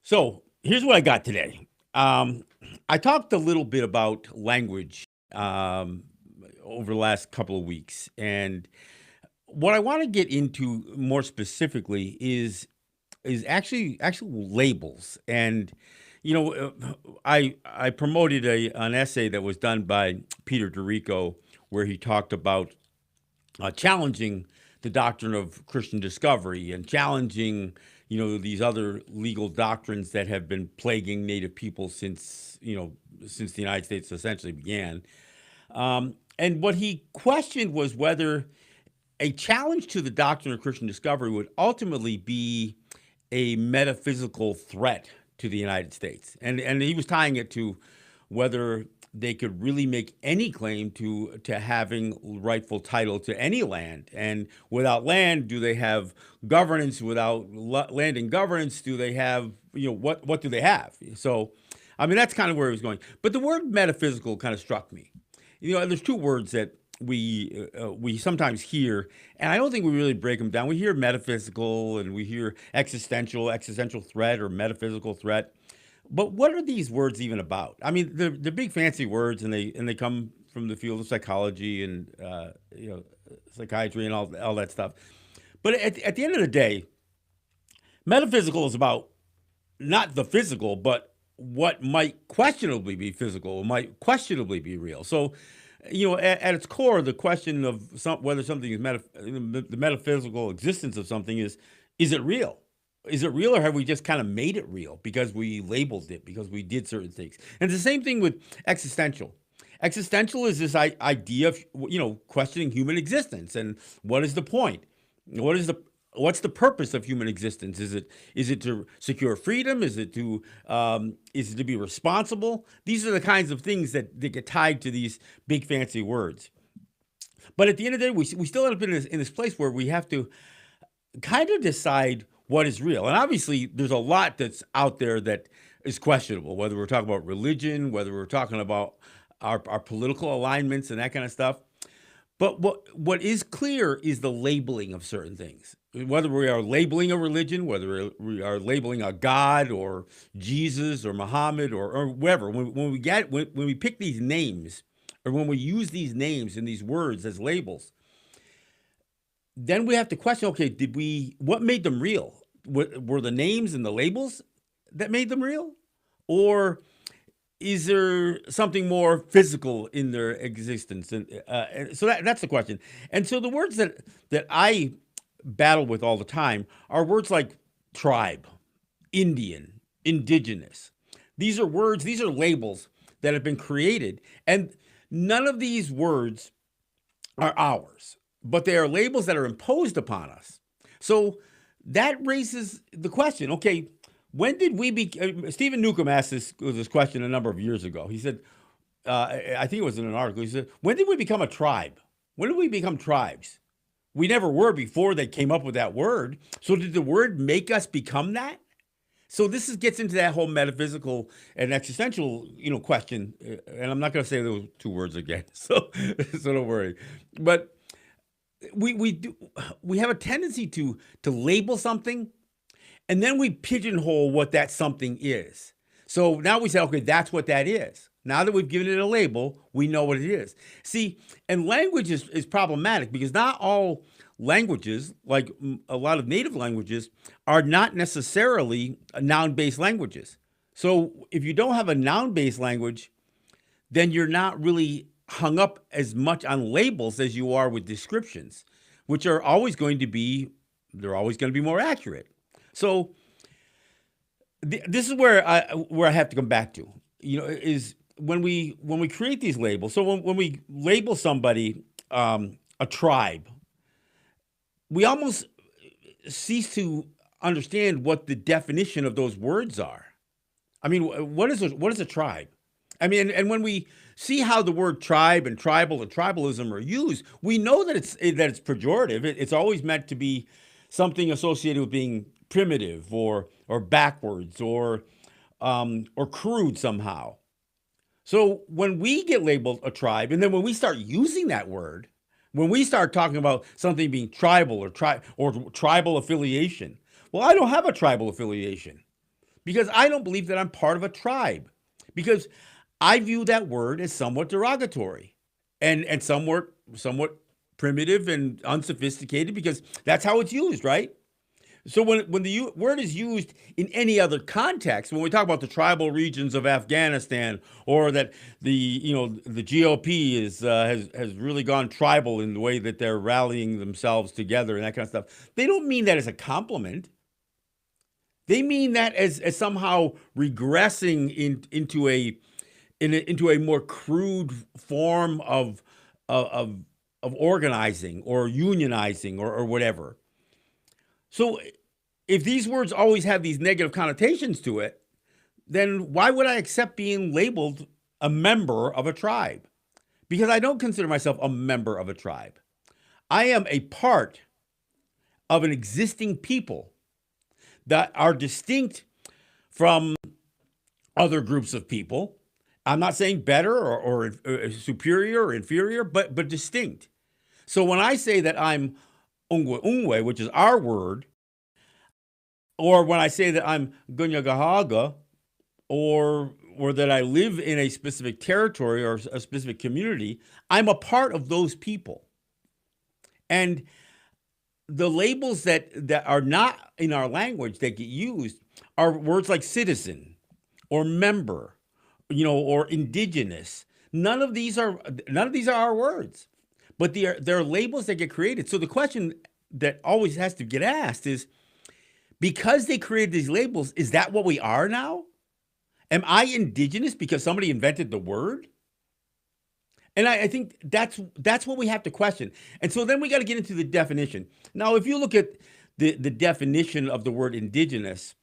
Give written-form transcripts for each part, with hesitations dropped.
So here's what I got today. I talked a little bit about language um, over the last couple of weeks, and what I want to get into more specifically is actually actual labels. And I promoted an essay that was done by Peter Dorico where he talked about challenging the doctrine of Christian discovery and challenging, these other legal doctrines that have been plaguing Native people since the United States essentially began. And what he questioned was whether a challenge to the doctrine of Christian discovery would ultimately be a metaphysical threat to the United States. And he was tying it to whether they could really make any claim to having rightful title to any land. And without land, do they have governance? Without land and governance, do they have, what do they have? So, I mean, that's kind of where he was going. But the word metaphysical kind of struck me. There's two words that we sometimes hear, and I don't think we really break them down. We hear metaphysical, and we hear existential threat or metaphysical threat. But what are these words even about? I mean, they're big fancy words, and they come from the field of psychology and psychiatry and all that stuff. But at the end of the day, metaphysical is about not the physical, but what might questionably be physical, might questionably be real. So, at its core, the question of whether something is the metaphysical existence of something is it real? Is it real, or have we just kind of made it real because we labeled it, because we did certain things? And it's the same thing with existential. Existential is this idea of questioning human existence and what is the point? What's the purpose of human existence? Is it to secure freedom? Is it to be responsible? These are the kinds of things that get tied to these big fancy words. But at the end of the day, we still end up in this place where we have to kind of decide what is real. And obviously, there's a lot that's out there that is questionable, whether we're talking about religion, whether we're talking about our political alignments and that kind of stuff. But what is clear is the labeling of certain things. Whether we are labeling a religion, whether we are labeling a God or Jesus or Muhammad or whatever, when we pick these names, or when we use these names and these words as labels, then we have to question, okay, what made them real? Were the names and the labels that made them real? Or is there something more physical in their existence? And so that's the question. And so the words that I battle with all the time are words like tribe, Indian, indigenous. These are labels that have been created, and none of these words are ours, but they are labels that are imposed upon us. So that raises the question, okay, when did we be? Stephen Newcomb asked this question a number of years ago. He said, I think it was in an article, he said, when did we become a tribe? When did we become tribes? We never were before they came up with that word. So did the word make us become that? So this gets into that whole metaphysical and existential, question. And I'm not going to say those two words again, so don't worry. But we have a tendency to label something, and then we pigeonhole what that something is. So now we say, okay, that's what that is. Now that we've given it a label, we know what it is. See, and language is problematic because not all languages, like a lot of native languages, are not necessarily noun-based languages. So if you don't have a noun-based language, then you're not really hung up as much on labels as you are with descriptions, which are always going to be, they're always going to be more accurate. So this is where I have to come back to, is when we create these labels. So when we label somebody a tribe, we almost cease to understand what the definition of those words are. I mean, what is a tribe? I mean, and when we see how the word tribe and tribal and tribalism are used, we know that it's pejorative. It's always meant to be something associated with being primitive or backwards or crude somehow. So when we get labeled a tribe, and then when we start using that word, when we start talking about something being tribal or tribal affiliation, well, I don't have a tribal affiliation because I don't believe that I'm part of a tribe, because I view that word as somewhat derogatory and somewhat primitive and unsophisticated, because that's how it's used, right? So when the word is used in any other context, when we talk about the tribal regions of Afghanistan, or that the GOP has really gone tribal in the way that they're rallying themselves together and that kind of stuff, they don't mean that as a compliment. They mean that as somehow regressing into a more crude form of of organizing or unionizing or whatever. So if these words always have these negative connotations to it, then why would I accept being labeled a member of a tribe? Because I don't consider myself a member of a tribe. I am a part of an existing people that are distinct from other groups of people. I'm not saying better or superior or inferior, but distinct. So when I say that I'm Ungwe Ungwe, which is our word, or when I say that I'm Gunyagahaga, or that I live in a specific territory or a specific community, I'm a part of those people. And the labels that are not in our language that get used are words like citizen or member, or indigenous. None of these are our words, but they're labels that get created. So the question that always has to get asked is, because they created these labels, is that what we are now? Am I indigenous because somebody invented the word? And I think that's what we have to question. And so then we got to get into the definition. Now, if you look at the definition of the word indigenous,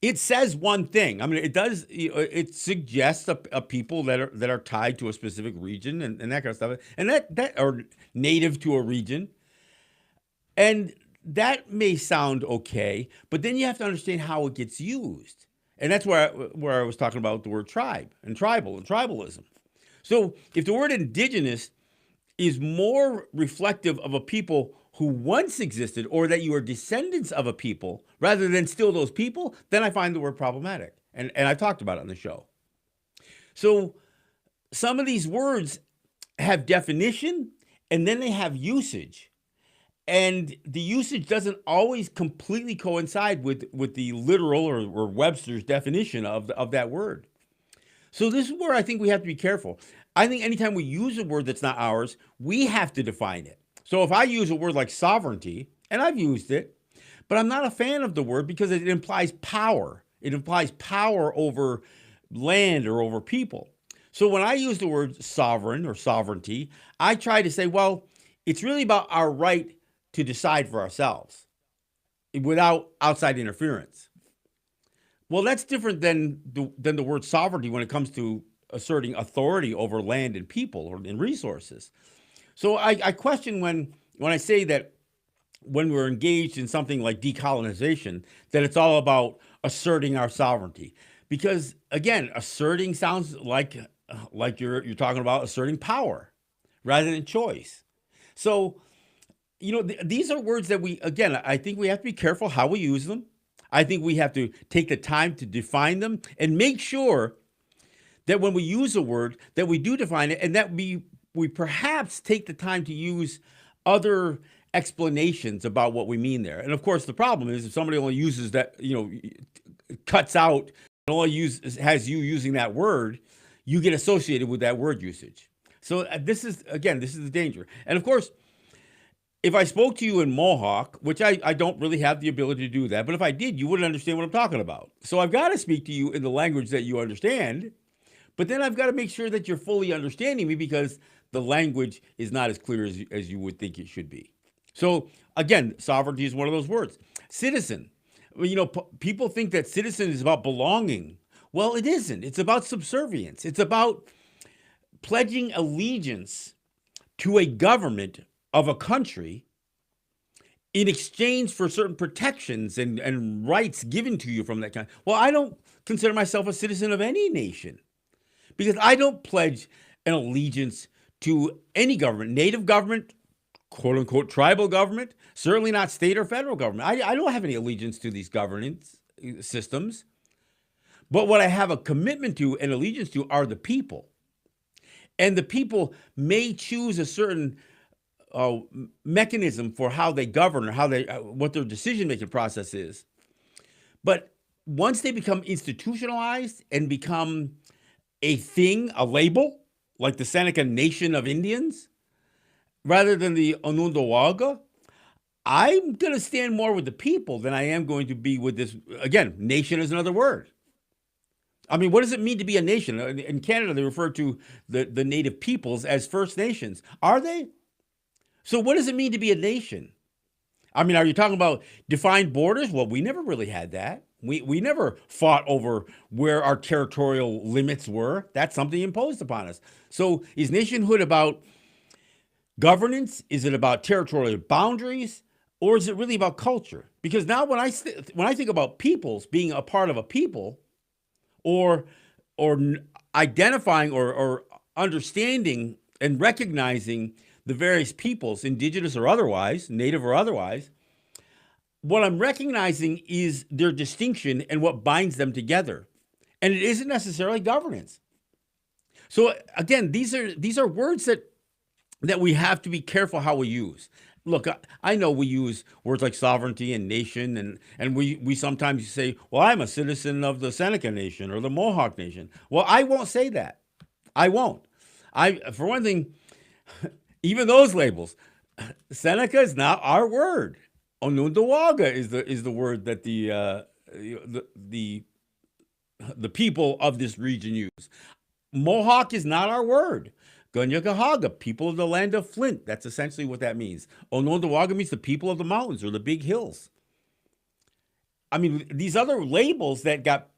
it says one thing. I mean, it suggests a people that are tied to a specific region and that kind of stuff, and that are native to a region. And that may sound okay, but then you have to understand how it gets used. And that's where I was talking about the word tribe and tribal and tribalism. So if the word indigenous is more reflective of a people who once existed, or that you are descendants of a people rather than still those people, then I find the word problematic. And I've talked about it on the show. So some of these words have definition and then they have usage. And the usage doesn't always completely coincide with the literal or Webster's definition of that word. So this is where I think we have to be careful. I think anytime we use a word that's not ours, we have to define it. So if I use a word like sovereignty, and I've used it, but I'm not a fan of the word because it implies power. It implies power over land or over people. So when I use the word sovereign or sovereignty, I try to say, well, it's really about our right to decide for ourselves without outside interference. Well, that's different than the word sovereignty when it comes to asserting authority over land and people or in resources. So I question when I say that when we're engaged in something like decolonization, that it's all about asserting our sovereignty. Because again, asserting sounds like you're talking about asserting power rather than choice. So, these are words that I think we have to be careful how we use them. I think we have to take the time to define them and make sure that when we use a word that we do define it, and that we perhaps take the time to use other explanations about what we mean there. And of course, the problem is if somebody only uses that, cuts out and only has you using that word, you get associated with that word usage. So this is the danger. And of course, if I spoke to you in Mohawk, which I don't really have the ability to do that, but if I did, you wouldn't understand what I'm talking about. So I've got to speak to you in the language that you understand, but then I've got to make sure that you're fully understanding me, because the language is not as clear as you would think it should be. So again, sovereignty is one of those words. Citizen. People think that citizen is about belonging. Well, it isn't. It's about subservience. It's about pledging allegiance to a government of a country in exchange for certain protections and rights given to you from that country. Well, I don't consider myself a citizen of any nation because I don't pledge an allegiance to any government, native government, quote unquote, tribal government, certainly not state or federal government. I don't have any allegiance to these governance systems. But what I have a commitment to and allegiance to are the people. And the people may choose a certain mechanism for how they govern or how they what their decision making process is. But once they become institutionalized and become a thing, a label, like the Seneca Nation of Indians, rather than the Onondaga, I'm going to stand more with the people than I am going to be with this. Again, nation is another word. I mean, what does it mean to be a nation? In Canada, they refer to the native peoples as First Nations. Are they? So what does it mean to be a nation? I mean, are you talking about defined borders? Well, we never really had that. We never fought over where our territorial limits were. That's something imposed upon us. So is nationhood about governance? Is it about territorial boundaries? Or is it really about culture? Because now when I think about peoples being a part of a people, or identifying or understanding and recognizing the various peoples, indigenous or otherwise, native or otherwise, what I'm recognizing is their distinction and what binds them together. And it isn't necessarily governance. So again, these are words that we have to be careful how we use. Look, I know we use words like sovereignty and nation, and we sometimes say, well, I'm a citizen of the Seneca Nation or the Mohawk Nation. Well, I won't say that. I won't. For one thing, even those labels, Seneca is not our word. Onondaga is the word that the people of this region use. Mohawk is not our word. Gunyagahaga, people of the land of Flint. That's essentially what that means. Onondaga means the people of the mountains or the big hills. I mean, these other labels that got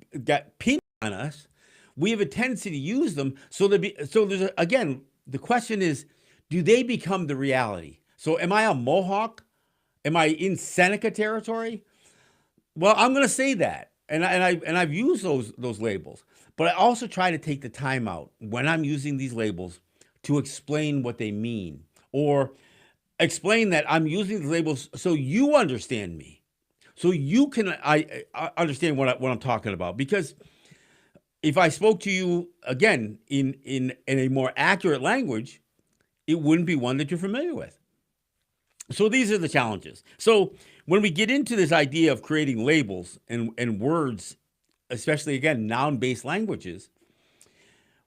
pinned on us, we have a tendency to use them. So there's again, the question is, do they become the reality? So am I a Mohawk? Am I in Seneca territory? Well, I'm going to say that, and I've used those labels, but I also try to take the time out when I'm using these labels to explain what they mean, or explain that I'm using the labels so you understand me, so you can I understand what I'm talking about. Because if I spoke to you again in a more accurate language, it wouldn't be one that you're familiar with. So these are the challenges. So when we get into this idea of creating labels and words, especially again noun-based languages,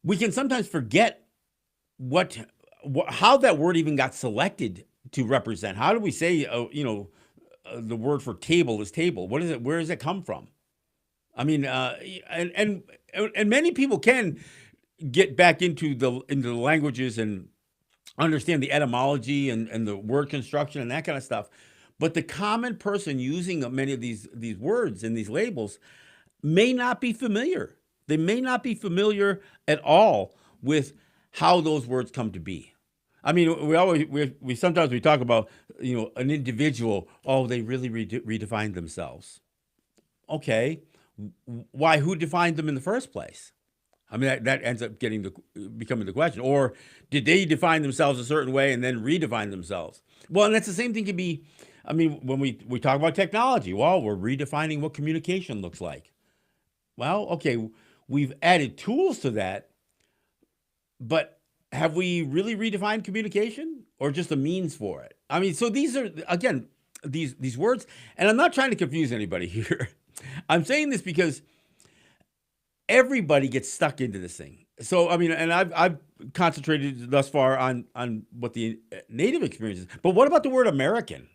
we can sometimes forget how that word even got selected to represent. How do we say the word for table is table? What is it? Where does it come from? I mean, and many people can get back into the languages and understand the etymology and the word construction and that kind of stuff. But the common person using many of these words and these labels may not be familiar. They may not be familiar at all with how those words come to be. I mean, we sometimes talk about an individual. Oh, they really redefined themselves. Okay, why? Who defined them in the first place? I mean, that ends up becoming the question. Or did they define themselves a certain way and then redefine themselves? Well, and that's the same thing can be. I mean, when we talk about technology, well, we're redefining what communication looks like. Well, okay, we've added tools to that, but have we really redefined communication or just a means for it? I mean, so these are, again, these words, and I'm not trying to confuse anybody here. I'm saying this because everybody gets stuck into this thing. So, I mean, and I've concentrated thus far on what the native experience is. But what about the word American?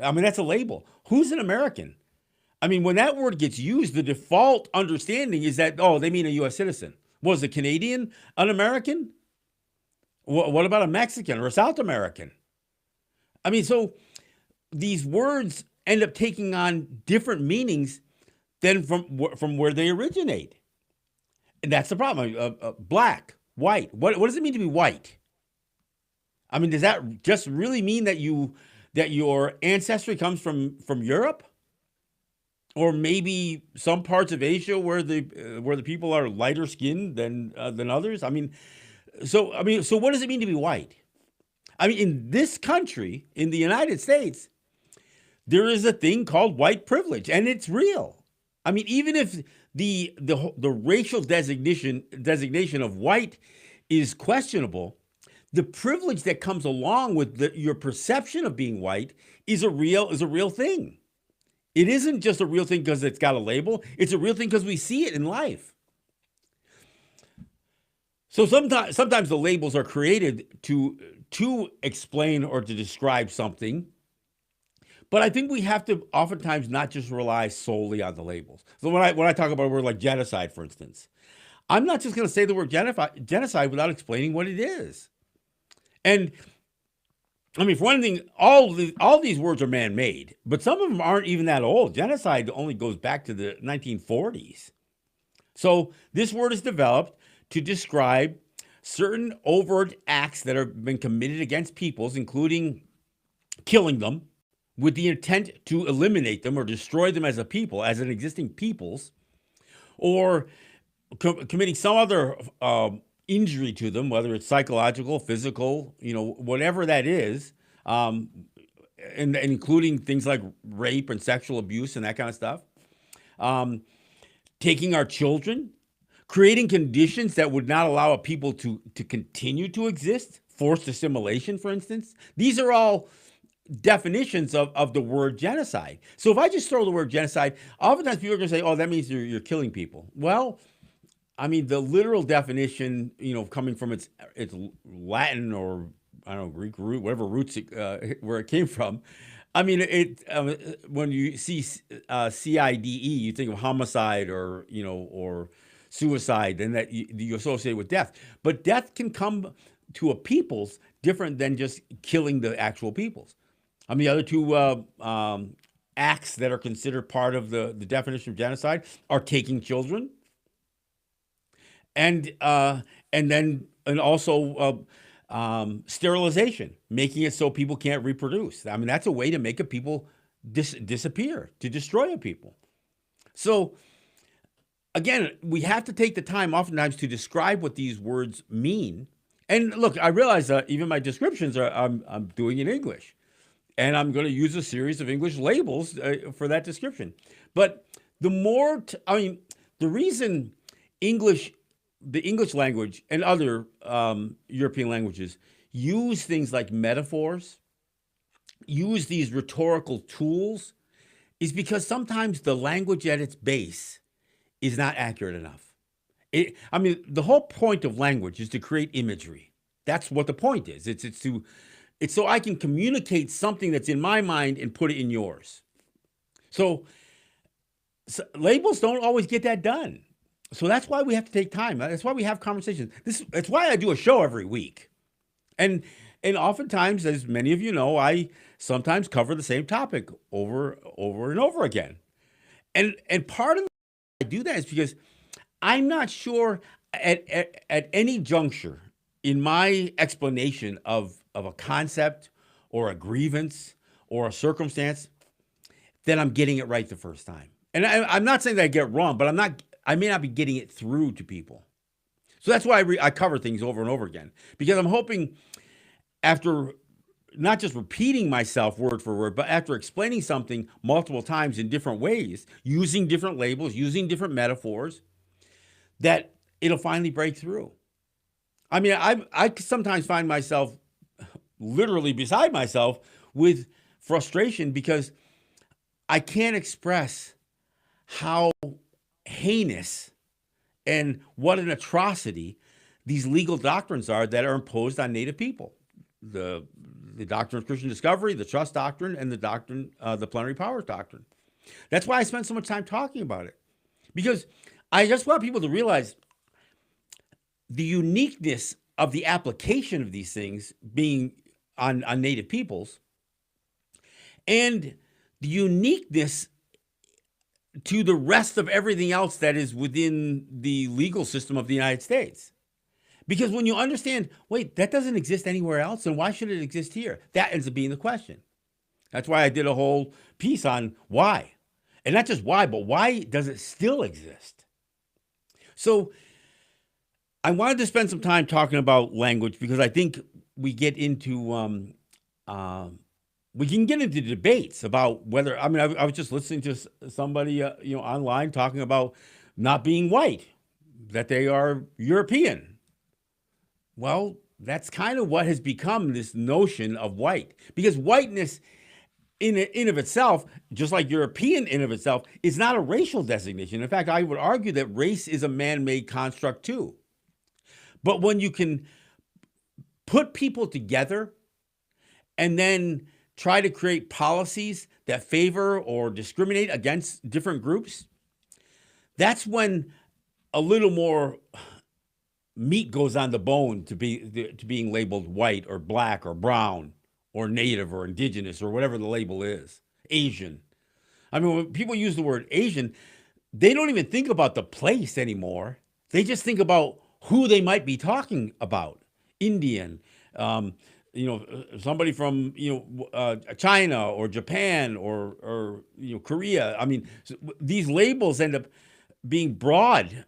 I mean, that's a label. Who's an American? I mean, when that word gets used, the default understanding is that, oh, they mean a U.S. citizen. Was a Canadian an American? What about a Mexican or a South American? I mean, so these words end up taking on different meanings than from where they originate. And that's the problem. Black, white. What does it mean to be white? I mean, does that just really mean that your ancestry comes from Europe? Or maybe some parts of Asia where the people are lighter skinned than others. I mean, so what does it mean to be white? I mean, in this country, in the United States, there is a thing called white privilege, and it's real. I mean, even if the racial designation of white is questionable, the privilege that comes along with your perception of being white is a real thing. It isn't just a real thing because it's got a label. It's a real thing because we see it in life. So sometimes the labels are created to explain or to describe something, but I think we have to oftentimes not just rely solely on the labels. So when I talk about a word like genocide, for instance, I'm not just going to say the word genocide without explaining what it is. And I mean, for one thing, all these words are man-made, but some of them aren't even that old. Genocide only goes back to the 1940s. So this word is developed to describe certain overt acts that have been committed against peoples, including killing them, with the intent to eliminate them or destroy them as a people, as an existing peoples, or committing some other injury to them, whether it's psychological, physical, whatever that is, um, and including things like rape and sexual abuse and that kind of stuff. Um, Taking our children, creating conditions that would not allow a people to continue to exist, forced assimilation, for instance. These are all definitions of the word genocide. So if I just throw the word genocide, oftentimes people are going to say, "Oh, that means you're killing people." Well, I mean, the literal definition, coming from its Latin or I don't know Greek root, whatever roots where it came from. I mean, when you see CIDE, you think of homicide or suicide, and that you associate with death. But death can come to a people's different than just killing the actual peoples. I mean, the other two acts that are considered part of the definition of genocide are taking children and also sterilization, making it so people can't reproduce. I mean, that's a way to make a people disappear, to destroy a people. So again, we have to take the time oftentimes to describe what these words mean. And look, I realize that even my descriptions I'm doing in English, and I'm going to use a series of English labels for that description. But I mean, the reason English the English language and other European languages use things like metaphors, use these rhetorical tools, is because sometimes the language at its base is not accurate enough. I mean, the whole point of language is to create imagery. That's what the point is. It's so I can communicate something that's in my mind and put it in yours. So labels don't always get that done. So that's why we have to take time. That's why we have conversations. That's why I do a show every week. And and oftentimes, as many of you know, I sometimes cover the same topic over and over again. And part of the reason I do that is because I'm not sure at any juncture in my explanation of a concept or a grievance or a circumstance that I'm getting it right the first time. And I'm not saying that I get it wrong, but I may not be getting it through to people. So that's why I cover things over and over again, because I'm hoping after not just repeating myself word for word, but after explaining something multiple times in different ways, using different labels, using different metaphors, that it'll finally break through. I mean, I sometimes find myself literally beside myself with frustration because I can't express how heinous and what an atrocity these legal doctrines are that are imposed on Native people. The the doctrine of Christian discovery, the trust doctrine, and the plenary powers doctrine. That's why I spent so much time talking about it, because I just want people to realize the uniqueness of the application of these things being on Native peoples, and the uniqueness to the rest of everything else that is within the legal system of the United States. Because when you understand, wait, that doesn't exist anywhere else, then why should it exist here? That ends up being the question. That's why I did a whole piece on why. And not just why, but why does it still exist? So I wanted to spend some time talking about language because I think we get into we can get into debates about whether, I mean, I was just listening to somebody, online talking about not being white, that they are European. Well, that's kind of what has become this notion of white, because whiteness in of itself, just like European in of itself, is not a racial designation. In fact, I would argue that race is a man-made construct too. But when you can put people together and then try to create policies that favor or discriminate against different groups, that's when a little more meat goes on the bone to being labeled white or black or brown or native or indigenous or whatever the label is, Asian. I mean, when people use the word Asian, they don't even think about the place anymore. They just think about who they might be talking about. Indian, somebody from China or Japan or Korea. I mean, these labels end up being broad,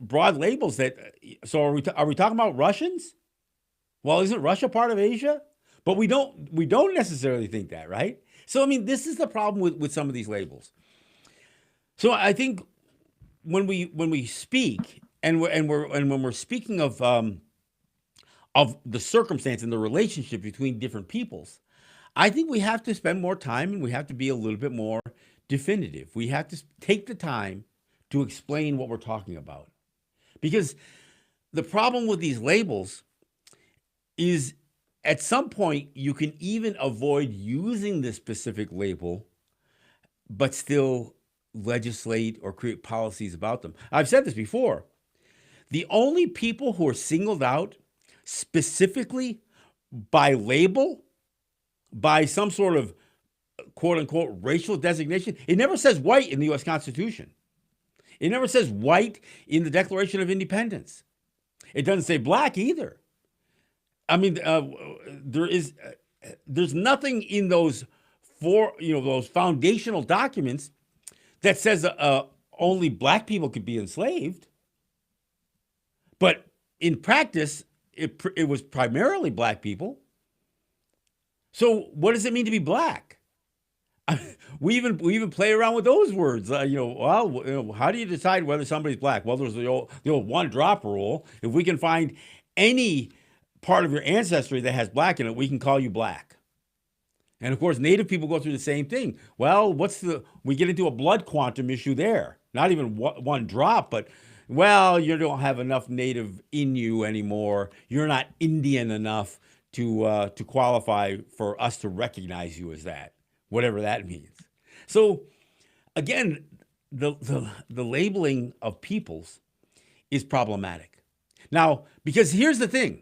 broad labels. So are we talking about Russians? Well, isn't Russia part of Asia? But we don't necessarily think that, right? So I mean, this is the problem with some of these labels. So I think when we speak and when we're speaking of the circumstance and the relationship between different peoples, I think we have to spend more time and we have to be a little bit more definitive. We have to take the time to explain what we're talking about. Because the problem with these labels is at some point you can even avoid using this specific label, but still legislate or create policies about them. I've said this before. The only people who are singled out specifically by label, by some sort of quote unquote racial designation, it never says white in the US Constitution. It never says white in the Declaration of Independence. It doesn't say black either. I mean, there's nothing in those those foundational documents that says only black people could be enslaved. But in practice, it was primarily black people. So what does it mean to be black? We even play around with those words. How do you decide whether somebody's black? Well, there's the old one drop rule. If we can find any part of your ancestry that has black in it, we can call you black. And of course, Native people go through the same thing. Well, we get into a blood quantum issue there. Not even one drop, but well, you don't have enough Native in you anymore. You're not Indian enough to qualify for us to recognize you as that, whatever that means. So again, the labeling of peoples is problematic. Now, because here's the thing.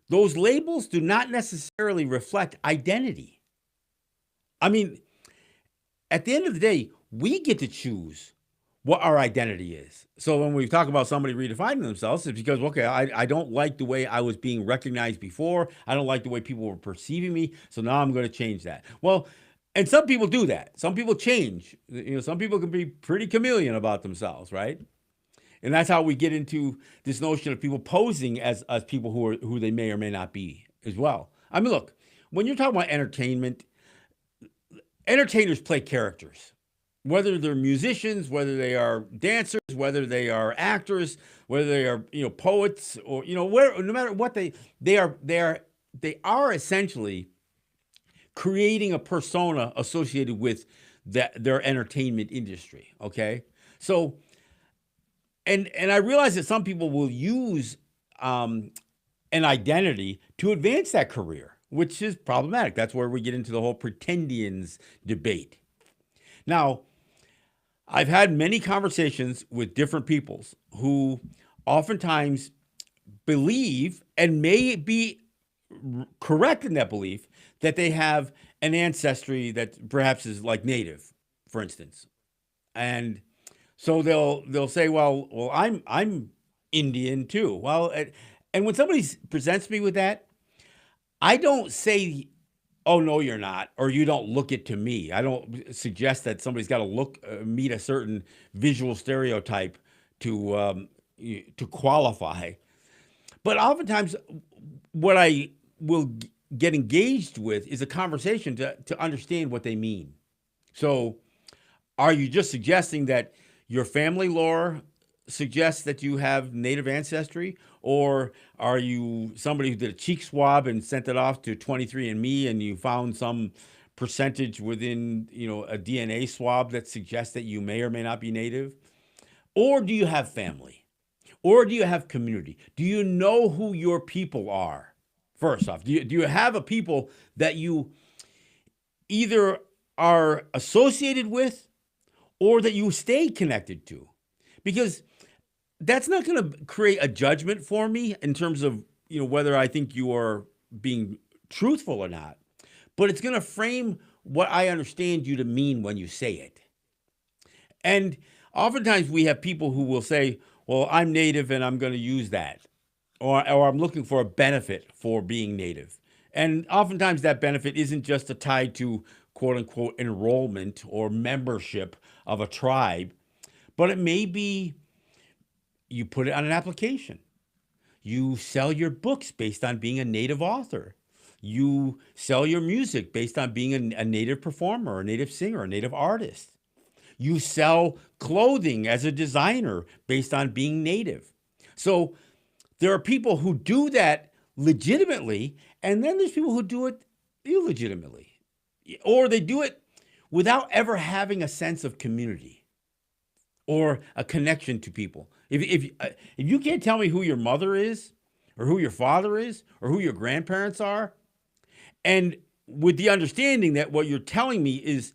Those labels do not necessarily reflect identity. I mean, at the end of the day, we get to choose what our identity is. So when we talk about somebody redefining themselves, it's because, okay, I don't like the way I was being recognized before. I don't like the way people were perceiving me. So now I'm going to change that. Well, and some people do that. Some people change. Some people can be pretty chameleon about themselves, right? And that's how we get into this notion of people posing as people who they may or may not be as well. I mean, look, when you're talking about entertainment, entertainers play characters, whether they're musicians, whether they are dancers, whether they are actors, whether they are poets, or no matter what they are essentially creating a persona associated with their entertainment industry. Okay, so. And I realize that some people will use an identity to advance that career, which is problematic. That's where we get into the whole pretendians debate. Now, I've had many conversations with different peoples who oftentimes believe, and may be correct in that belief, that they have an ancestry that perhaps is like Native, for instance. And so they'll say, well, I'm Indian too. Well, and when somebody presents me with that, I don't say, oh no, you're not, or you don't look it to me. I don't suggest that somebody's got to meet a certain visual stereotype to qualify. But oftentimes, what I will get engaged with is a conversation to understand what they mean. So, are you just suggesting that your family lore suggests that you have native ancestry? Or are you somebody who did a cheek swab and sent it off to 23andMe and you found some percentage within, a DNA swab that suggests that you may or may not be native? Or do you have family? Or do you have community? Do you know who your people are? First off, do you have a people that you either are associated with or that you stay connected to? Because that's not going to create a judgment for me in terms of, whether I think you are being truthful or not, but it's going to frame what I understand you to mean when you say it. And oftentimes we have people who will say, well, I'm native and I'm going to use that, or I'm looking for a benefit for being native. And oftentimes that benefit isn't just tied to quote unquote enrollment or membership of a tribe, but it may be you put it on an application. You sell your books based on being a native author. You sell your music based on being a native performer, a native singer, a native artist. You sell clothing as a designer based on being native. So there are people who do that legitimately, and then there's people who do it illegitimately, or they do it without ever having a sense of community or a connection to people. If you can't tell me who your mother is, or who your father is, or who your grandparents are, and with the understanding that what you're telling me is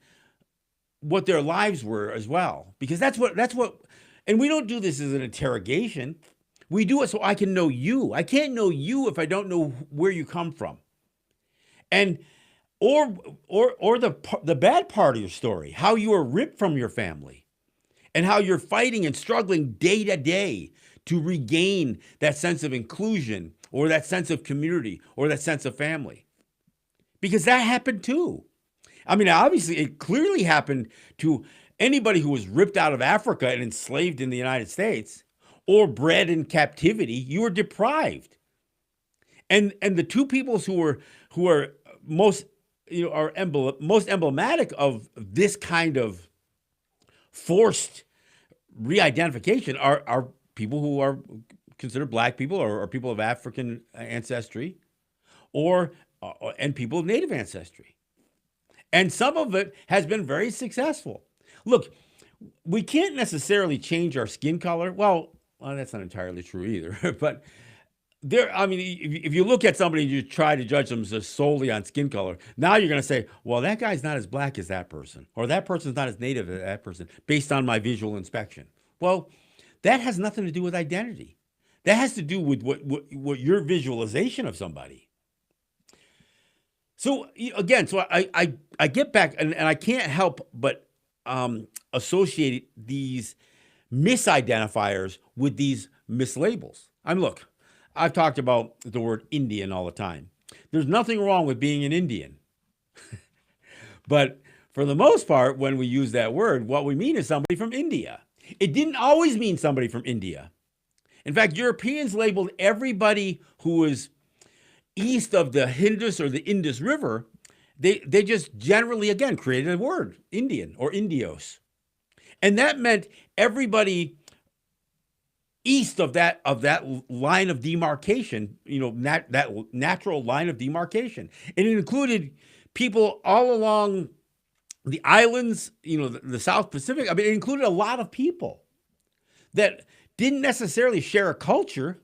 what their lives were as well, because that's what, and we don't do this as an interrogation. We do it so I can know you. I can't know you if I don't know where you come from, and or the bad part of your story, how you were ripped from your family, and how you're fighting and struggling day to day to regain that sense of inclusion or that sense of community or that sense of family, because that happened too. I mean, obviously, it clearly happened to anybody who was ripped out of Africa and enslaved in the United States or bred in captivity. You were deprived, and the two peoples who are most most emblematic of this kind of forced re-identification are people who are considered black people or people of African ancestry, or and people of native ancestry. And some of it has been very successful. Look, we can't necessarily change our skin color. Well, that's not entirely true either. But I mean, if you look at somebody and you try to judge them just solely on skin color, now you're going to say, well, that guy's not as black as that person, or that person's not as native as that person, based on my visual inspection. Well, that has nothing to do with identity. That has to do with what your visualization of somebody. So again, I get back, and I can't help but associate these misidentifiers with these mislabels. I mean, look, I've talked about the word Indian all the time. There's nothing wrong with being an Indian. But for the most part, when we use that word, what we mean is somebody from India. It didn't always mean somebody from India. In fact, Europeans labeled everybody who was east of the Indus or the Indus River. They just generally, again, created a word, Indian or Indios. And that meant everybody east of that line of demarcation, that natural line of demarcation. And it included people all along the islands, the South Pacific. I mean, it included a lot of people that didn't necessarily share a culture.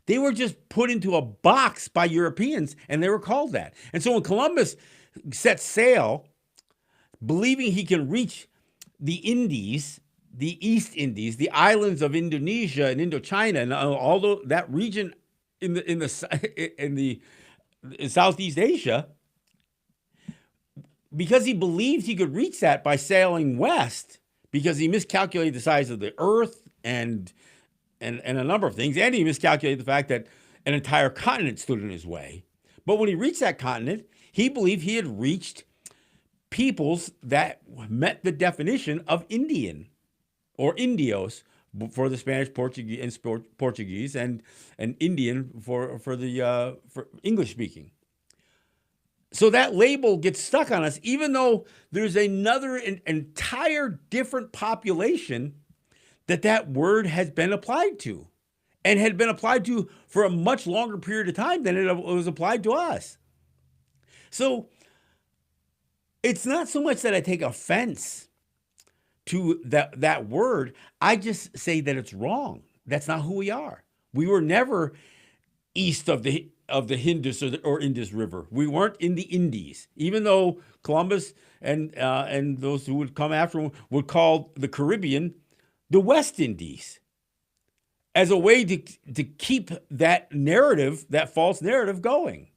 They were just put into a box by Europeans, and they were called that. And so when Columbus set sail, believing he can reach the Indies, the East Indies, the islands of Indonesia and Indochina, and all that region in Southeast Asia, because he believed he could reach that by sailing west, because he miscalculated the size of the Earth and a number of things, and he miscalculated the fact that an entire continent stood in his way. But when he reached that continent, he believed he had reached peoples that met the definition of Indian or Indios for the Spanish, Portuguese, and Indian for English speaking. So that label gets stuck on us, even though there's another entire different population that that word has been applied to and had been applied to for a much longer period of time than it was applied to us. So it's not so much that I take offense to that word. I just say that it's wrong. That's not who we are. We were never east of the Indus or Indus River. We weren't in the Indies, even though Columbus and those who would come after him would call the Caribbean the West Indies as a way to keep that narrative, that false narrative, going.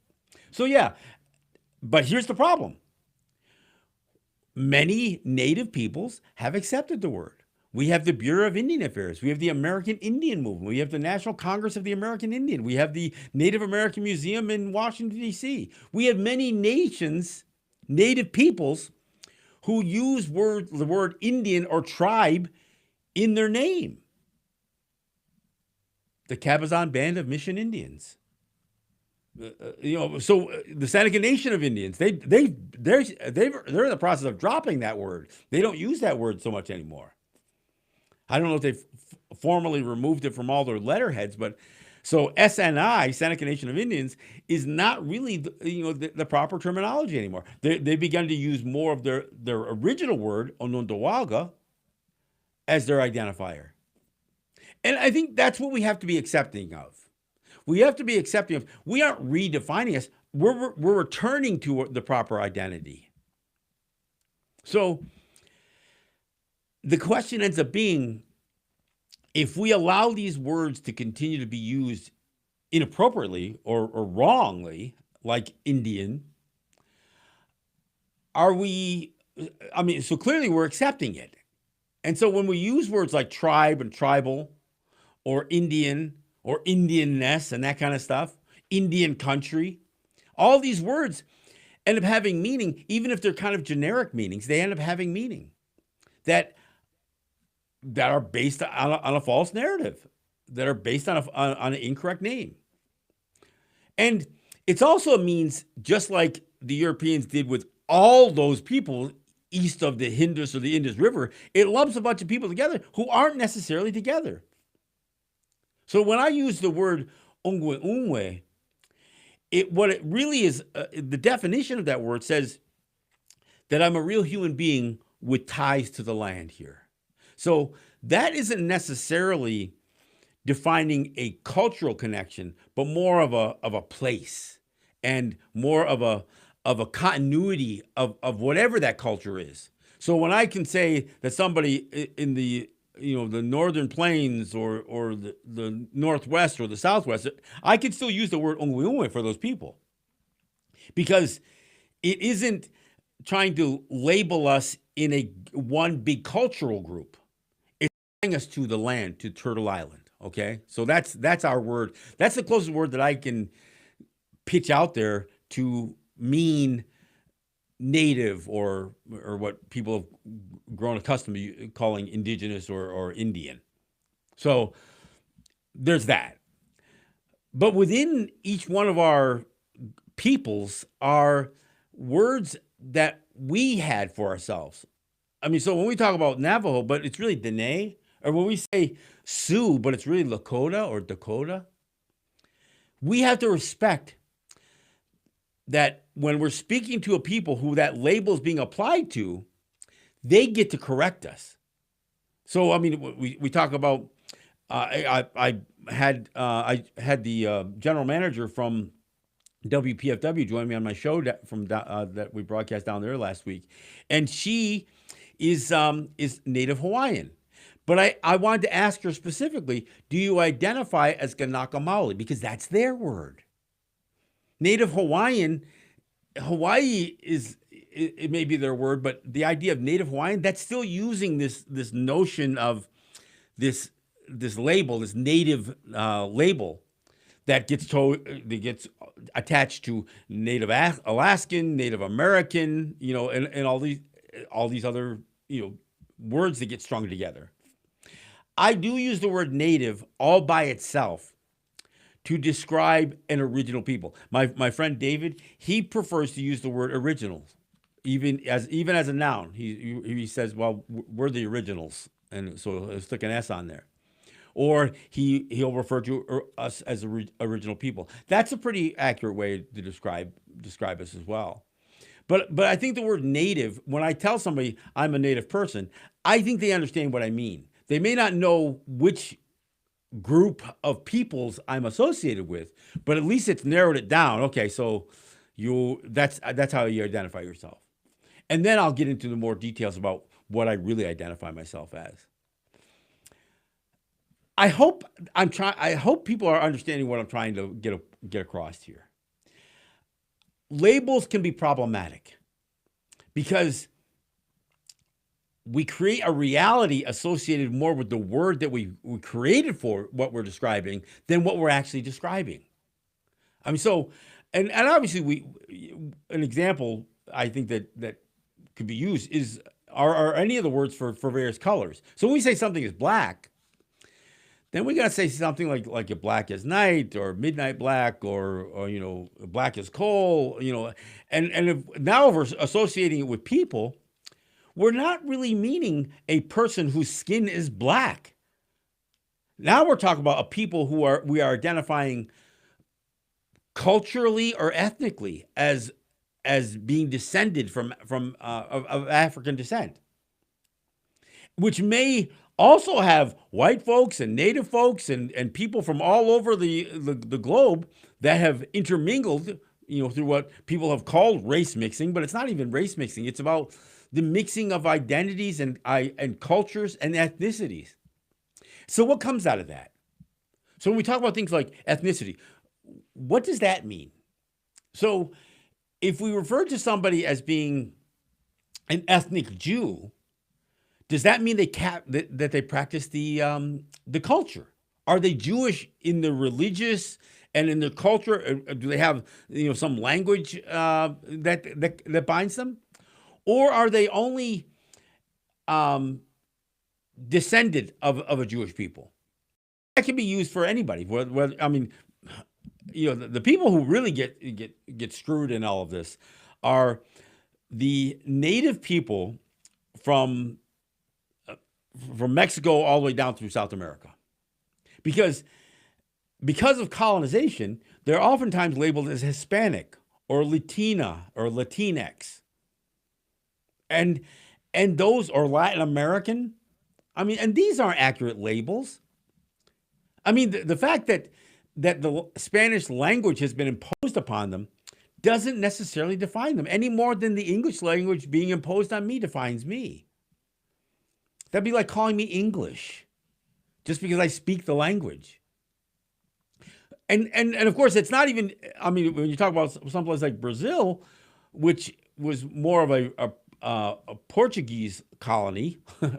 So yeah, but here's the problem. Many native peoples have accepted the word. We have the Bureau of Indian Affairs. We have the American Indian Movement. We have the National Congress of the American Indian. We have the Native American Museum in Washington, D.C. We have many nations, native peoples, who use the word Indian or tribe in their name. The Cabazon Band of Mission Indians. So the Seneca Nation of Indians, they're in the process of dropping that word. They don't use that word so much anymore. I don't know if they've formally removed it from all their letterheads, but so SNI, Seneca Nation of Indians, is not really the proper terminology anymore. They've begun to use more of their original word, Onondaga, as their identifier. And I think that's what we have to be accepting of. We have to be accepting of. We aren't redefining us. We're returning to the proper identity. So the question ends up being, if we allow these words to continue to be used inappropriately or wrongly, like Indian, so clearly we're accepting it. And so when we use words like tribe and tribal, or Indian, or Indianness and that kind of stuff, Indian country, all these words end up having meaning, even if they're kind of generic meanings. They end up having meaning that are based on a false narrative, that are based on an incorrect name. And it's also means, just like the Europeans did with all those people east of the Indus or the Indus River, it lumps a bunch of people together who aren't necessarily together. So when I use the word Ongwe Unwe, what it really is, the definition of that word says that I'm a real human being with ties to the land here. So that isn't necessarily defining a cultural connection, but more of a place and more of a continuity of whatever that culture is. So when I can say that somebody in the northern plains or the northwest or the southwest, I can still use the word Ongwe for those people, because it isn't trying to label us in one big cultural group. It's tying us to the land, to Turtle Island. Okay, so that's our word. That's the closest word that I can pitch out there to mean native or what people have grown accustomed to calling indigenous or Indian. So there's that. But within each one of our peoples are words that we had for ourselves. I mean, so when we talk about Navajo, but it's really Dene, or when we say Sioux, but it's really Lakota or Dakota, we have to respect that when we're speaking to a people who that label is being applied to, they get to correct us. So, I mean, we talk about, I had the general manager from WPFW join me on my show that we broadcast down there last week, and she is Native Hawaiian. But I wanted to ask her specifically, do you identify as Kanaka Maoli? Because that's their word. Native Hawaiian, Hawaii it may be their word, but the idea of Native Hawaiian, that's still using this notion of this label, this native label that gets attached to Native Alaskan, Native American, and all these other words that get strung together. I do use the word native all by itself to describe an original people. My friend David, he prefers to use the word original, even as a noun. He says, well, we're the originals, and so he'll stick an S on there. Or he'll refer to us as original people. That's a pretty accurate way to describe us as well. But I think the word native, when I tell somebody I'm a native person, I think they understand what I mean. They may not know which group of peoples I'm associated with, but at least it's narrowed it down. Okay, so that's how you identify yourself. And then I'll get into the more details about what I really identify myself as. I hope people are understanding what I'm trying to get across here. Labels can be problematic because we create a reality associated more with the word that we created for what we're describing than what we're actually describing. I mean, so, and obviously an example I think that could be used are any of the words for various colors. So when we say something is black, then we got to say something like a black as night or midnight black or black as coal, and now we're associating it with people. We're not really meaning a person whose skin is black. Now we're talking about a people we are identifying culturally or ethnically as being descended from of African descent, which may also have white folks and native folks and people from all over the globe that have intermingled, through what people have called race mixing, but it's not even race mixing. It's about the mixing of identities and cultures and ethnicities. So what comes out of that? So when we talk about things like ethnicity, what does that mean? So if we refer to somebody as being an ethnic Jew, does that mean that they practice the culture? Are they Jewish in their religious and in their culture? Do they have some language that binds them, or are they only descended of a Jewish people? That can be used for anybody. The people who really get screwed in all of this are the native people from Mexico all the way down through South America. Because of colonization, they're oftentimes labeled as Hispanic or Latina or Latinx. And those are Latin American. And these aren't accurate labels. The fact that the Spanish language has been imposed upon them doesn't necessarily define them any more than the English language being imposed on me defines me. That'd be like calling me English just because I speak the language. And of course, it's not even, when you talk about someplace like Brazil, which was more of a Portuguese colony,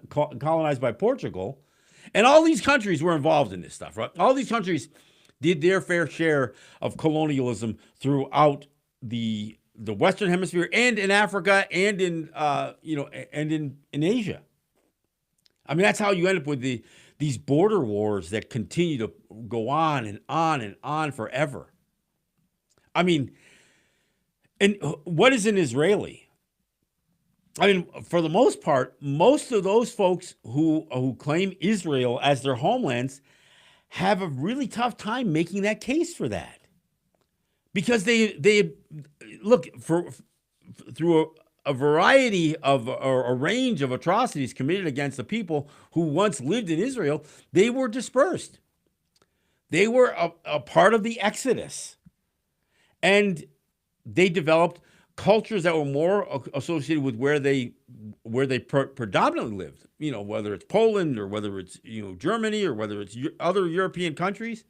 colonized by Portugal, and all these countries were involved in this stuff, right? All these countries did their fair share of colonialism throughout the Western Hemisphere and in Africa and in Asia. That's how you end up with these border wars that continue to go on and on and on forever. And what is an Israeli? For the most part, most of those folks who claim Israel as their homelands have a really tough time making that case for that, because they look through a variety of or a range of atrocities committed against the people who once lived in Israel. They were dispersed. They were a part of the Exodus, and they developed cultures that were more associated with where they predominantly lived. Whether it's Poland or whether it's Germany or whether it's other European countries.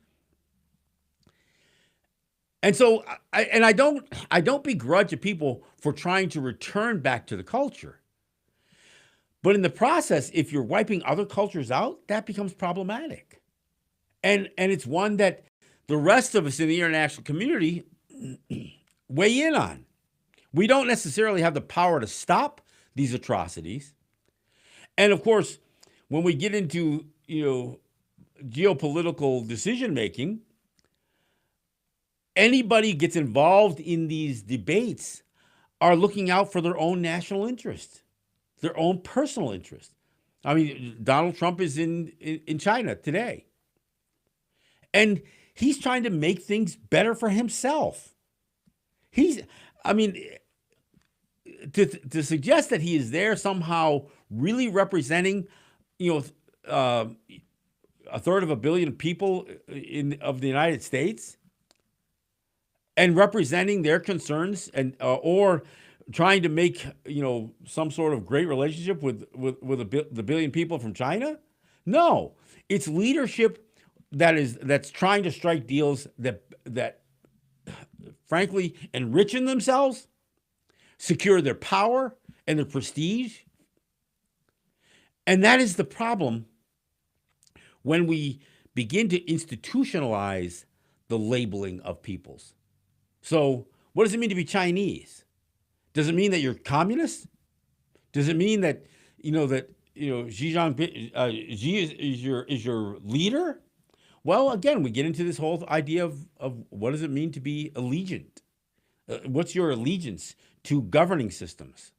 And so, I don't begrudge the people for trying to return back to the culture. But in the process, if you're wiping other cultures out, that becomes problematic. And it's one that the rest of us in the international community weigh in on. We don't necessarily have the power to stop these atrocities. And of course, when we get into, geopolitical decision making, anybody who gets involved in these debates are looking out for their own national interest, their own personal interest. I mean, Donald Trump is in China today, and he's trying to make things better for himself. He's, I mean, to suggest that he is there somehow really representing, you know, a third of a billion people of the United States and representing their concerns and or trying to make, you know, some sort of great relationship with the billion people from China? No, it's leadership that's trying to strike deals that frankly enrichen themselves, secure their power and their prestige. And that is the problem when we begin to institutionalize the labeling of peoples. So, what does it mean to be Chinese? Does it mean that you're communist? Does it mean that Xi Jinping is your leader? Well, again, we get into this whole idea of what does it mean to be allegiant? What's your allegiance to governing systems?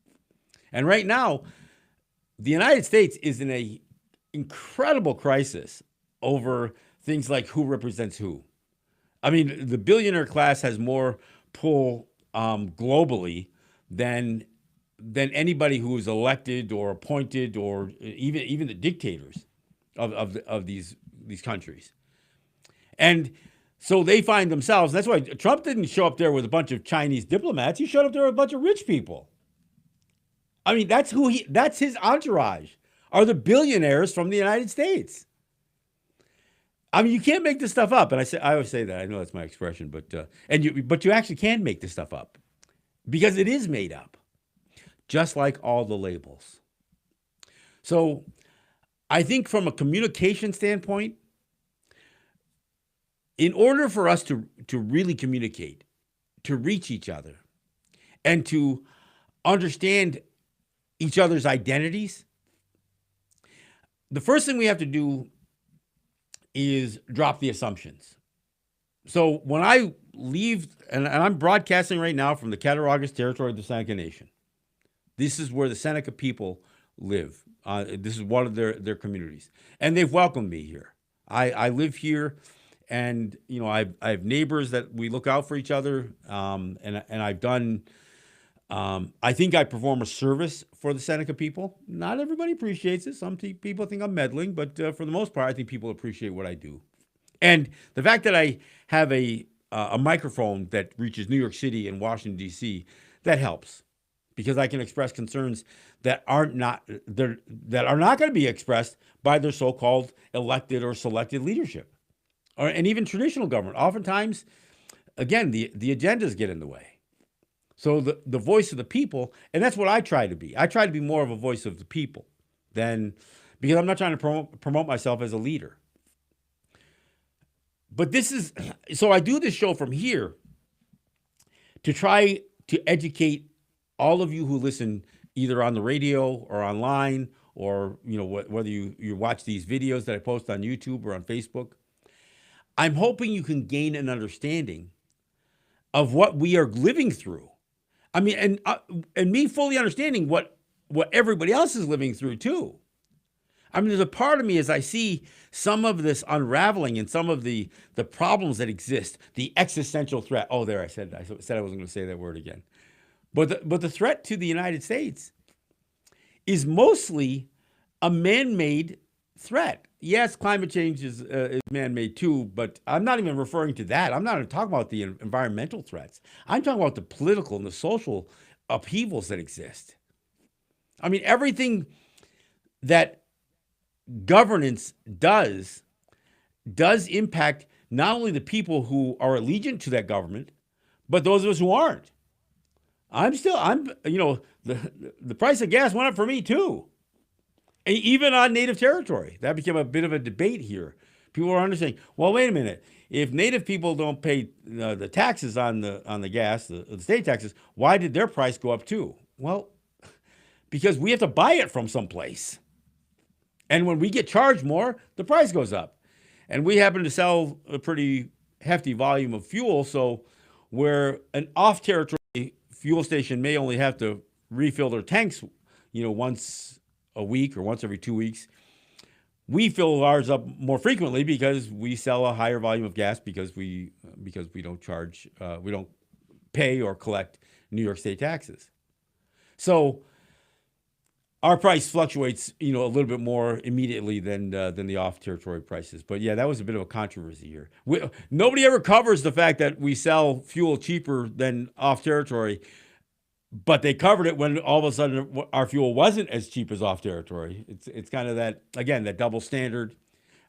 And right now, the United States is in a incredible crisis over things like who represents who. I mean, the billionaire class has more pull globally than anybody who is elected or appointed, or even the dictators of these countries. And so they find themselves. That's why Trump didn't show up there with a bunch of Chinese diplomats. He showed up there with a bunch of rich people. I mean, that's his entourage, are the billionaires from the United States. I mean, you can't make this stuff up. And I always say that. I know that's my expression, but you actually can make this stuff up because it is made up, just like all the labels. So I think from a communication standpoint, in order for us to really communicate, to reach each other, and to understand each other's identities, the first thing we have to do is drop the assumptions. So when I leave, and I'm broadcasting right now from the Cattaraugus territory of the Seneca Nation. This is where the Seneca people live. This is one of their communities. And they've welcomed me here. I live here, and you know, I have neighbors that we look out for each other. And I've done, I think I perform a service for the Seneca people. Not everybody appreciates it. Some people think I'm meddling, but for the most part, I think people appreciate what I do. And the fact that I have a microphone that reaches New York City and Washington, D.C., that helps, because I can express concerns that are not going to be expressed by their so-called elected or selected leadership, and even traditional government. Oftentimes, again, the agendas get in the way. So the voice of the people, and that's what I try to be. I try to be more of a voice of the people because I'm not trying to promote myself as a leader. But so I do this show from here to try to educate all of you who listen either on the radio or online, or whether you watch these videos that I post on YouTube or on Facebook. I'm hoping you can gain an understanding of what we are living through. I mean, and me fully understanding what everybody else is living through too. I mean, there's a part of me as I see some of this unraveling and some of the problems that exist, the existential threat. Oh, there, I said I wasn't going to say that word again. But the threat to the United States is mostly a man-made threat. Yes, climate change is man-made too, but I'm not even referring to that. I'm not even talking about the environmental threats. I'm talking about the political and the social upheavals that exist. I mean, everything that governance does impact not only the people who are allegiant to that government, but those of us who aren't. The price of gas went up for me too. Even on native territory. That became a bit of a debate here. People are understanding, well, wait a minute. If native people don't pay the taxes on the gas, the state taxes, why did their price go up too? Well, because we have to buy it from someplace. And when we get charged more, the price goes up. And we happen to sell a pretty hefty volume of fuel. So where an off-territory fuel station may only have to refill their tanks, once a week or once every 2 weeks, we fill ours up more frequently because we sell a higher volume of gas because we don't charge we don't pay or collect New York State taxes. So our price fluctuates, a little bit more immediately than the off-territory prices. But yeah, that was a bit of a controversy here. Nobody ever covers the fact that we sell fuel cheaper than off-territory, but they covered it when all of a sudden our fuel wasn't as cheap as off-territory. It's kind of that, again, that double standard.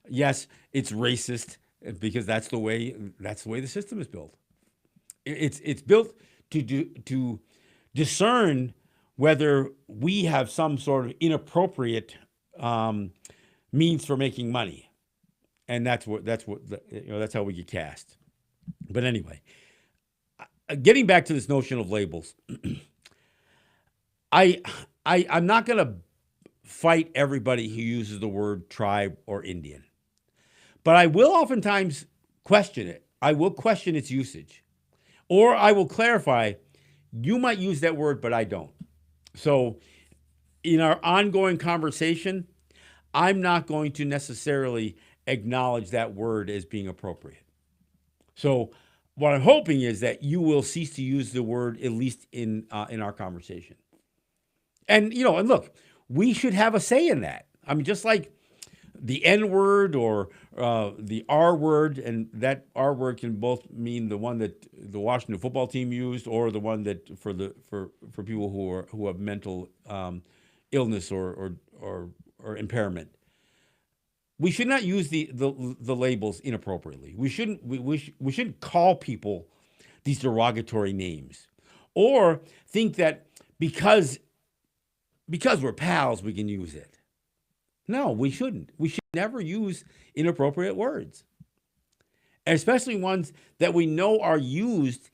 Yes, it's racist because that's the way the system is built. It's built to discern whether we have some sort of inappropriate means for making money, and that's how we get cast. But anyway, getting back to this notion of labels, I'm not going to fight everybody who uses the word tribe or Indian, but I will oftentimes question it. I will question its usage, or I will clarify. You might use that word, but I don't. So in our ongoing conversation, I'm not going to necessarily acknowledge that word as being appropriate. So what I'm hoping is that you will cease to use the word, at least in our conversation. And, and look, we should have a say in that. I mean, just like the N word or the R word, and that R word can both mean the one that the Washington football team used, or the one that for people who have mental illness or impairment. We should not use the labels inappropriately. We shouldn't call people these derogatory names, or think that because we're pals we can use it. No, we shouldn't. We should never use inappropriate words, especially ones that we know are used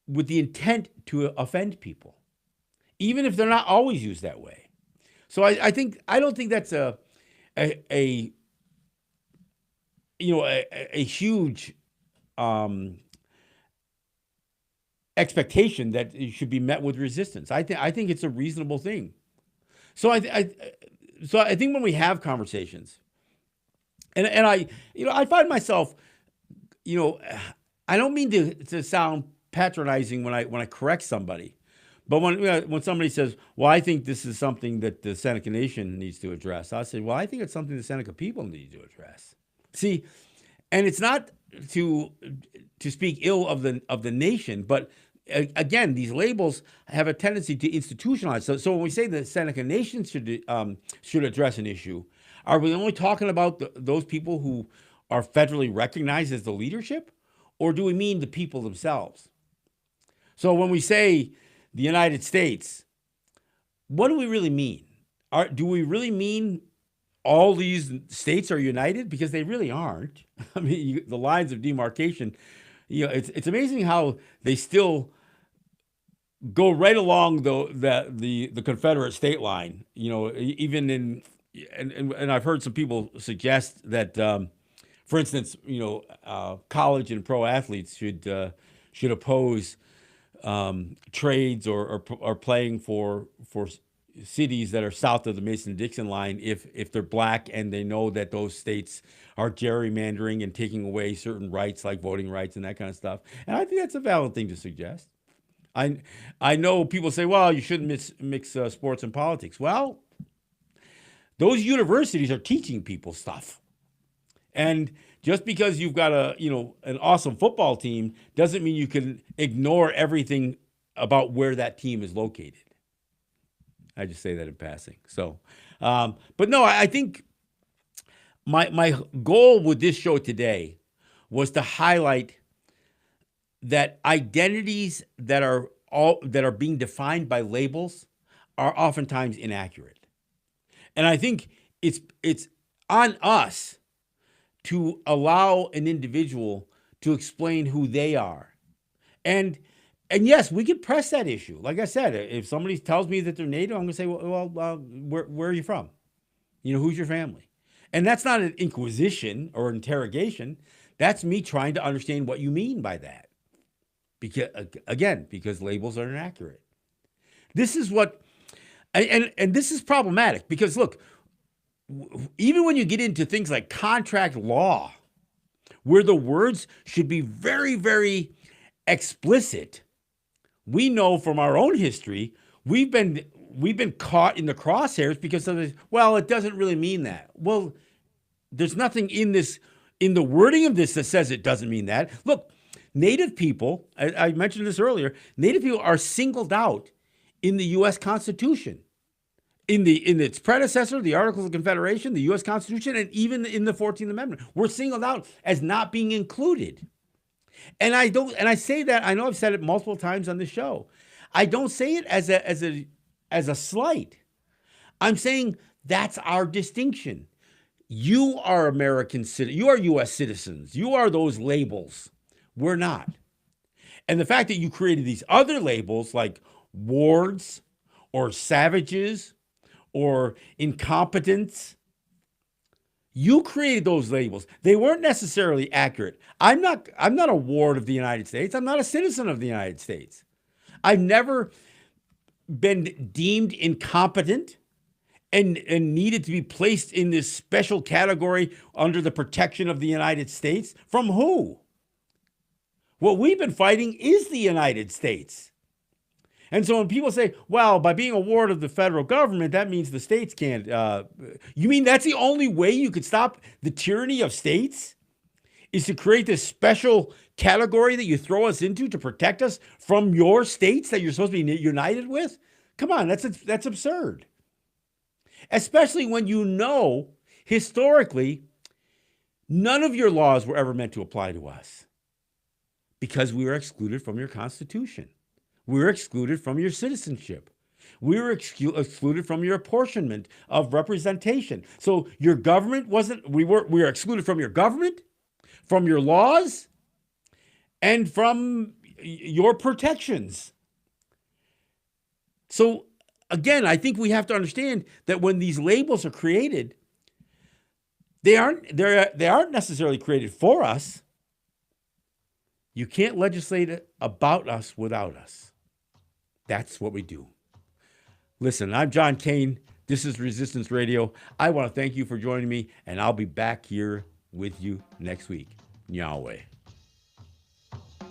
with the intent to offend people, even if they're not always used that way. So I don't think that's a huge expectation that it should be met with resistance. I think it's a reasonable thing. So I think when we have conversations, and I find myself, I don't mean to sound patronizing when I correct somebody, but when somebody says, well, I think this is something that the Seneca Nation needs to address, I say, well, I think it's something the Seneca people need to address. See, and it's not to speak ill of the nation, but again, these labels have a tendency to institutionalize. So when we say the Seneca Nation should address an issue, are we only talking about those people who are federally recognized as the leadership, or do we mean the people themselves? So when we say the United States, what do we really mean? Do we really mean all these states are united? Because they really aren't. I mean, the lines of demarcation, it's amazing how they still go right along the Confederate state line. Even in and I've heard some people suggest that, for instance, college and pro athletes should oppose trades or playing for cities that are south of the Mason-Dixon line if they're black and they know that those states are gerrymandering and taking away certain rights like voting rights and that kind of stuff. And I think that's a valid thing to suggest. I know people say, well, you shouldn't mix sports and politics. Well, those universities are teaching people stuff. And just because you've got an awesome football team doesn't mean you can ignore everything about where that team is located. I just say that in passing. So, but no, I think my goal with this show today was to highlight that identities that are being defined by labels are oftentimes inaccurate. And I think it's on us to allow an individual to explain who they are. And yes, we could press that issue. Like I said, if somebody tells me that they're Native, I'm going to say, well, where are you from? Who's your family? And that's not an inquisition or interrogation. That's me trying to understand what you mean by that. Because again, because labels are inaccurate. This is what, and this is problematic because look, even when you get into things like contract law, where the words should be very, very explicit, we know from our own history we've been caught in the crosshairs because of this. Well, it doesn't really mean that. Well, there's nothing in the wording of this that says it doesn't mean that. Look, Native people, I mentioned this earlier, Native people are singled out in the U.S. Constitution, in its predecessor, the Articles of Confederation, the U.S. Constitution, and even in the 14th Amendment. We're singled out as not being included. And I say that, I know I've said it multiple times on the show. I don't say it as a slight. I'm saying that's our distinction. You are American citizens. You are U.S. citizens. You are those labels. We're not. And the fact that you created these other labels like wards or savages or incompetents, you created those labels. They weren't necessarily accurate. I'm not a ward of the United States. I'm not a citizen of the United States. I've never been deemed incompetent and needed to be placed in this special category under the protection of the United States. From who? What we've been fighting is the United States. And so when people say, well, by being a ward of the federal government, that means the states can't. You mean that's the only way you could stop the tyranny of states? Is to create this special category that you throw us into to protect us from your states that you're supposed to be united with? Come on, that's absurd. Especially when you know, historically, none of your laws were ever meant to apply to us because we were excluded from your Constitution. We were excluded from your citizenship. We were excluded from your apportionment of representation. So your government we were excluded from your government, from your laws, and from your protections. So again, I think we have to understand that when these labels are created, they aren't necessarily created for us. You can't legislate about us without us. That's what we do. Listen, I'm John Kane. This is Resistance Radio. I want to thank you for joining me, and I'll be back here with you next week. Yahweh.